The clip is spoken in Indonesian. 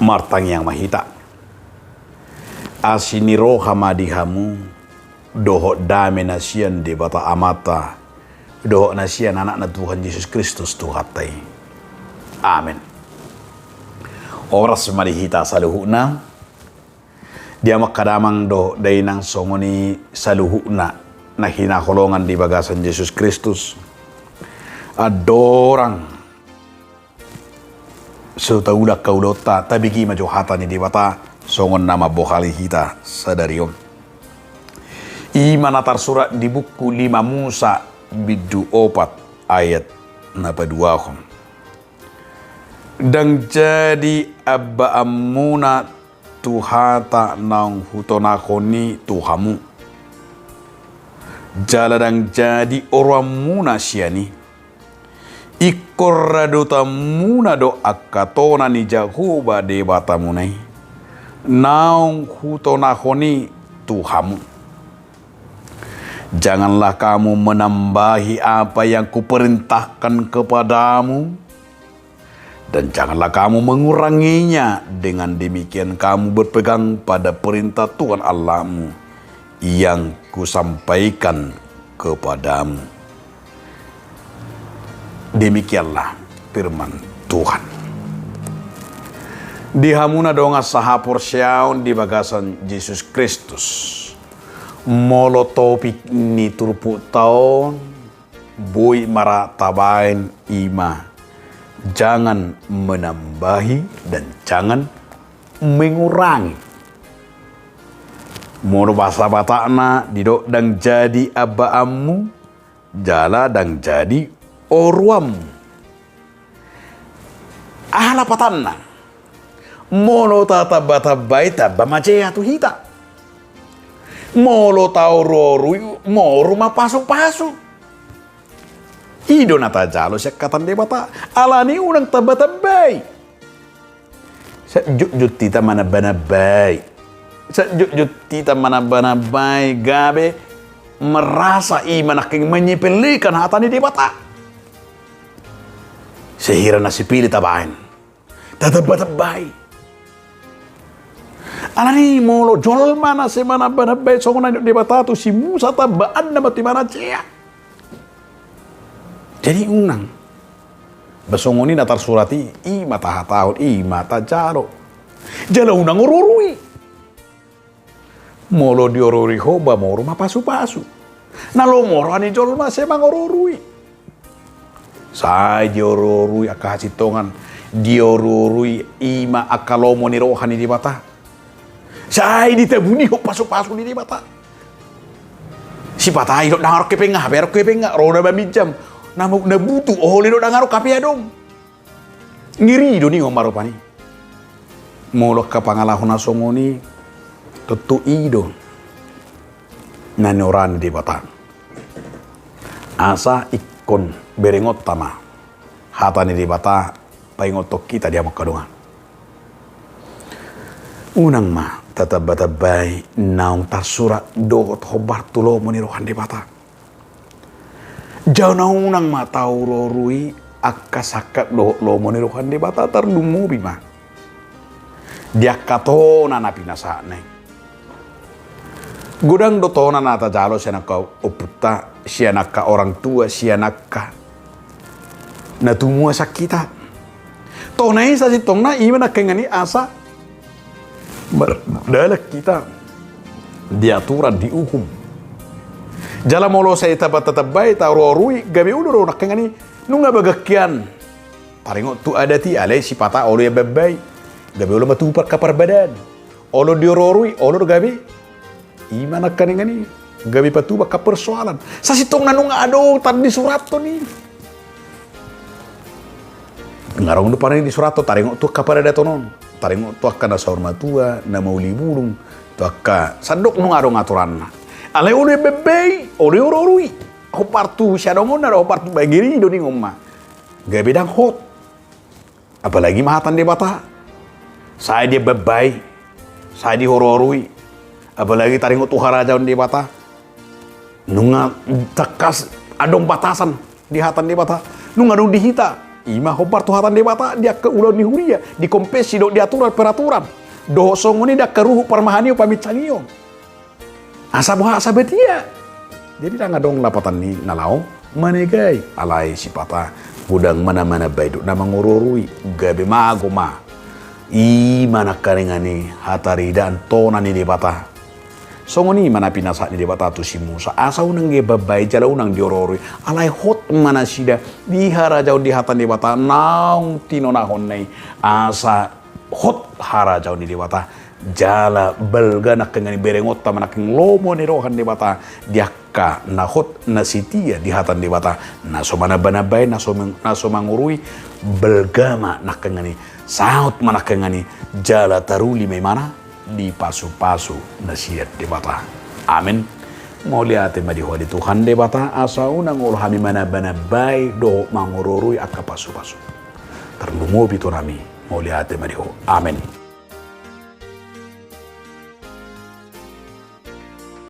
martang yang mahita asiniro hamadihamu doho dame nasian di bata amata doho nasian anak na Tuhan Yesus Kristus tuhatai. Amin. Oras malihita saluhuna dia makadamang do dainang songoni saluhuna na hinakolongan di bagasan Yesus Kristus adorang sutaudak kaudota tabigi majohata ni dibata songon nama bohali hita sadariom. Iman atar surat di buku 5 Musa bidu 4 ayat napa 2. Dan jadi abba amuna tuhata nang hutonakoni tuhamu. Jala dan jadi orang muna siani. Ikorradota muna do akatona ni Jahuba debata munai. Naung hutonakoni tuhamu. Janganlah kamu menambahi apa yang kuperintahkan kepadamu. Dan janganlah kamu menguranginya. Dengan demikian kamu berpegang pada perintah Tuhan Allahmu yang kusampaikan kepadamu. Demikianlah firman Tuhan. Di hamuna donga sahapor syaun di bagasan Yesus Kristus. Molo topik ni turpu taon boy mara tabain ima. Jangan menambahi dan jangan mengurangi. Molo bahasa Batakna didok dan jadi abaammu jala dan jadi orwam. Ahla patanna. Molo tata bata baita bamajea tu hita. Molo tau roru moro mapasu-pasu. Ido nata jalo siya katan debata. Alani unang tabatabay. Sa jut tita manabanabay. Sa jut tita manabanabay. Gabe merasa iman aking menyipilikan hata ni debata. Sehira na sipili tabain. Tatabay. Alani molo jol mana semana banabay so na di batatu si Musa tabaan na batimana siya. Jadi unang basongoni natar surati i mata tahun i mata jaro. Jala unang ururui. Molo diorori hoba moro mapasu-pasu. Nalo moro ani jol ma semang ururui. Saya diororui akahasitongan diororui ima akalomo ni rohani di bata. Saya ditabuni ho pasu-pasu di bata. Si patai do dangar kepengah berok kepengah roda bamijam namuk nabutu ohole do dangar kape adong. Ngiri do ni ngomaro pani. Molok ka pangalahuna songoni tetu ido. Nanoran di bata. Asa ikon berengot tama hata ni dibata paingotok kita dia makadungan unang ma tatabay naung tarsurat dogot hobar tulo monirohan dibata jauh na unang ma taurorui akasakat dogot lo monirohan dibata tardumubi ma dia katona na pinasane gudang dotona nata jalo siya naka uputa siya naka orang tua siya naka na tumua sakita. Tonai sa si tongna iman na kengani asa. Dalak kita diaturan dihukum. Jala molo sa itabatabay taurorui gabi uluro na kengani nunga bagakyan. Paringo tu adati alay si pata olo ya babay. Gabi ulo matupar kapar badan. Olo diororui olo gabi. Iman na kengani gabi patubak kapersoalan. Sa si tongna nunga ado tan di surat to ni. Ngarong do parang di surato taringo tu kapada datonon taringo tu akka na saur matua na mauli burung tu akka sandok no ngarong aturan ale ule bebei ole ororui ho partu syadongon na ho partu bagiri do ni ngomma gabe dang hot apalagi mahatan de bata saya dia bebei saya di hororui apalagi taringo tu harajaon de bata nunga takas adong batasan di hatan de bata nunga dong dihita Ima hopar tuhatan debata dia ke ulo ni huria di kompesi do diaturan peraturan. Do songoni dak keruhu parmahanio pamicangio. Asa boha asa betia. Jadi dah ngadong lapatan ni nalau manegai alai sipata budang mana-mana baiduk na mangururui gabe magoma. I mana karengani hatari dan tona ni debata. Songoni mana pinasa ni debata tu si Musa asa unang ge babai jala unang diororui alai hot mana sida dihara jauh di hatan debata naung tino nahon nei asa hot hara jauh ni debata jala belga nak kengani berengot ta mana keng lomo ni rohan debata diakka na hot na sitia di hatan debata na so mana banabai na so mangurui belgama nak kengani saut mana kengani jala taruli me mana di pasu-pasu nasihat debata. Amin. Mau lihat madiho di Tuhan debata asa unang ul hami mana bana bay do mangururui akka pasu-pasu. Terlumo bitu rami. Mau lihat madiho. Amin.